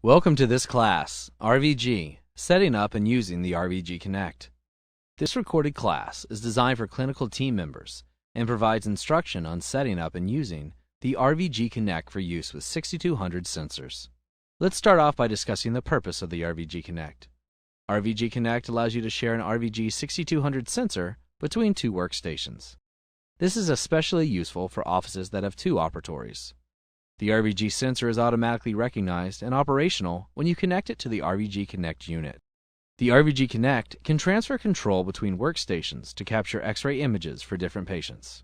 Welcome to this class, RVG, Setting Up and Using the RVG Connect. This recorded class is designed for clinical team members and provides instruction on setting up and using the RVG Connect for use with 6200 sensors. Let's start off by discussing the purpose of the RVG Connect. RVG Connect allows you to share an RVG 6200 sensor between two workstations. This is especially useful for offices that have two operatories. The RVG sensor is automatically recognized and operational when you connect it to the RVG Connect unit. The RVG Connect can transfer control between workstations to capture X-ray images for different patients.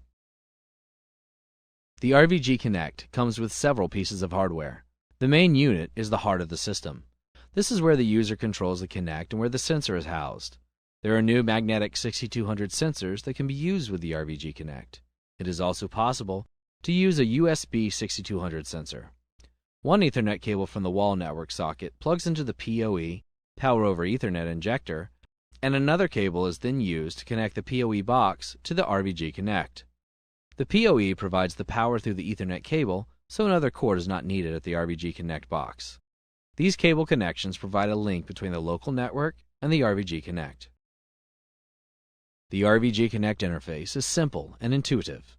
The RVG Connect comes with several pieces of hardware. The main unit is the heart of the system. This is where the user controls the Connect and where the sensor is housed. There are new magnetic 6200 sensors that can be used with the RVG Connect. It is also possible to use a USB 6200 sensor. One Ethernet cable from the wall network socket plugs into the PoE, Power over Ethernet injector, and another cable is then used to connect the PoE box to the RVG Connect. The PoE provides the power through the Ethernet cable, so another cord is not needed at the RVG Connect box. These cable connections provide a link between the local network and the RVG Connect. The RVG Connect interface is simple and intuitive.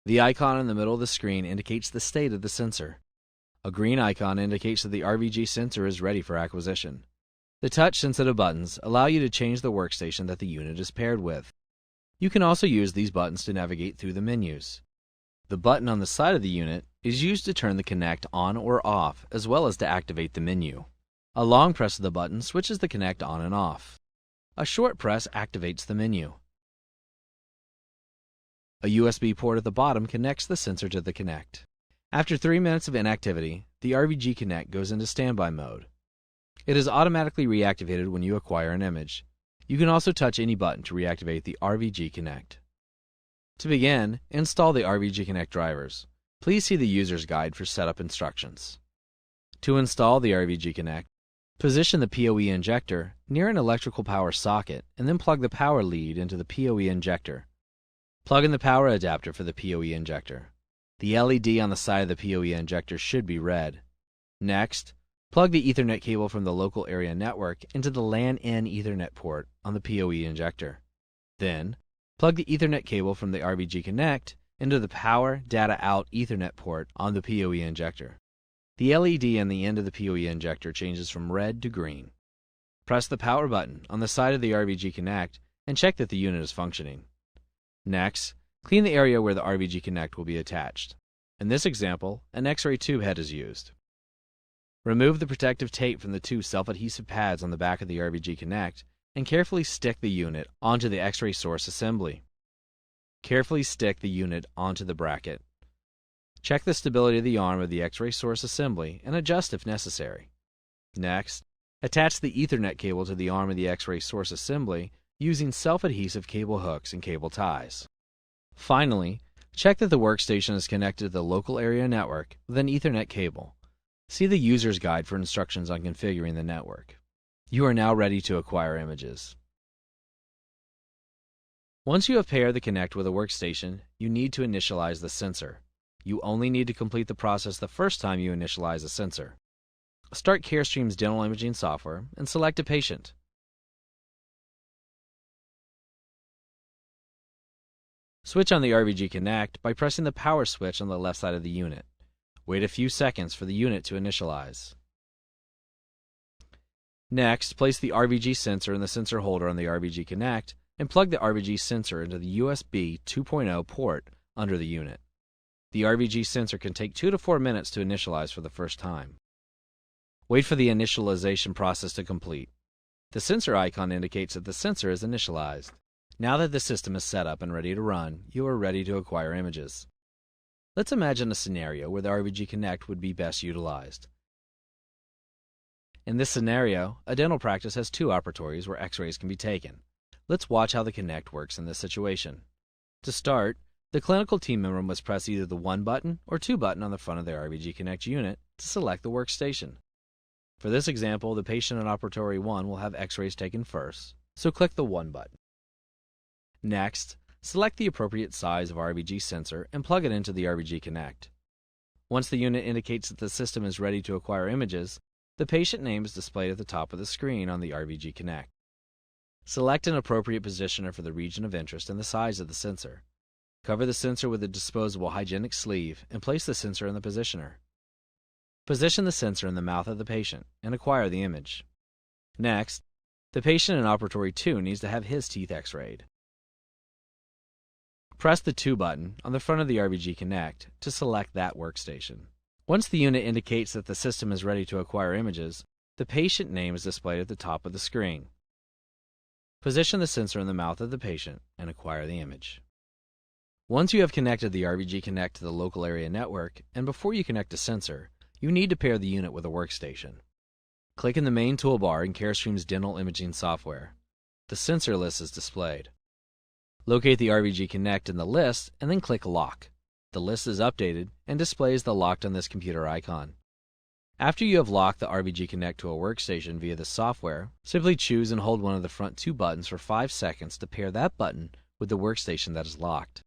The icon in the middle of the screen indicates the state of the sensor. A green icon indicates that the RVG sensor is ready for acquisition. The touch-sensitive buttons allow you to change the workstation that the unit is paired with. You can also use these buttons to navigate through the menus. The button on the side of the unit is used to turn the Connect on or off, as well as to activate the menu. A long press of the button switches the Connect on and off. A short press activates the menu. A USB port at the bottom connects the sensor to the Connect. After 3 minutes of inactivity, the RVG Connect goes into standby mode. It is automatically reactivated when you acquire an image. You can also touch any button to reactivate the RVG Connect. To begin, install the RVG Connect drivers. Please see the user's guide for setup instructions. To install the RVG Connect, position the PoE injector near an electrical power socket and then plug the power lead into the PoE injector. Plug in the power adapter for the PoE injector. The LED on the side of the PoE injector should be red. Next, plug the Ethernet cable from the local area network into the LAN-in Ethernet port on the PoE injector. Then, plug the Ethernet cable from the RVG Connect into the Power Data Out Ethernet port on the PoE injector. The LED on the end of the PoE injector changes from red to green. Press the power button on the side of the RVG Connect and check that the unit is functioning. Next, clean the area where the RVG Connect will be attached. In this example, an X-ray tube head is used. Remove the protective tape from the two self-adhesive pads on the back of the RVG Connect and carefully stick the unit onto the X-ray source assembly. Carefully stick the unit onto the bracket. Check the stability of the arm of the X-ray source assembly and adjust if necessary. Next, attach the Ethernet cable to the arm of the X-ray source assembly using self-adhesive cable hooks and cable ties. Finally, check that the workstation is connected to the local area network with an Ethernet cable. See the user's guide for instructions on configuring the network. You are now ready to acquire images. Once you have paired the Connect with a workstation, you need to initialize the sensor. You only need to complete the process the first time you initialize a sensor. Start Carestream's dental imaging software and select a patient. Switch on the RVG Connect by pressing the power switch on the left side of the unit. Wait a few seconds for the unit to initialize. Next, place the RVG sensor in the sensor holder on the RVG Connect and plug the RVG sensor into the USB 2.0 port under the unit. The RVG sensor can take 2 to 4 minutes to initialize for the first time. Wait for the initialization process to complete. The sensor icon indicates that the sensor is initialized. Now that the system is set up and ready to run, you are ready to acquire images. Let's imagine a scenario where the RVG Connect would be best utilized. In this scenario, a dental practice has two operatories where X-rays can be taken. Let's watch how the Connect works in this situation. To start, the clinical team member must press either the 1 button or 2 button on the front of the RVG Connect unit to select the workstation. For this example, the patient in operatory 1 will have X-rays taken first, so click the 1 button. Next, select the appropriate size of RVG sensor and plug it into the RVG Connect. Once the unit indicates that the system is ready to acquire images, The patient name is displayed at the top of the screen on the RVG Connect. Select an appropriate positioner for the region of interest and the size of the sensor. Cover the sensor with a disposable hygienic sleeve and place the sensor in the positioner. Position the sensor in the mouth of the patient and acquire the image. Next, the patient in operatory 2 needs to have his teeth x-rayed. Press the 2 button on the front of the RVG Connect to select that workstation. Once the unit indicates that the system is ready to acquire images, the patient name is displayed at the top of the screen. Position the sensor in the mouth of the patient and acquire the image. Once you have connected the RVG Connect to the local area network, and before you connect a sensor, you need to pair the unit with a workstation. Click in the main toolbar in Carestream's dental imaging software. The sensor list is displayed. Locate the RVG Connect in the list and then click Lock. The list is updated and displays the Locked on this computer icon. After you have locked the RVG Connect to a workstation via the software, simply choose and hold one of the front 2 buttons for 5 seconds to pair that button with the workstation that is locked.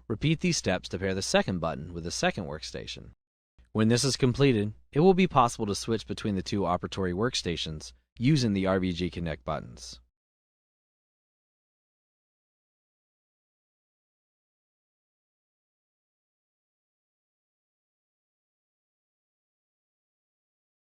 Repeat these steps to pair the second button with the second workstation. When this is completed, it will be possible to switch between the 2 operatory workstations using the RVG Connect buttons.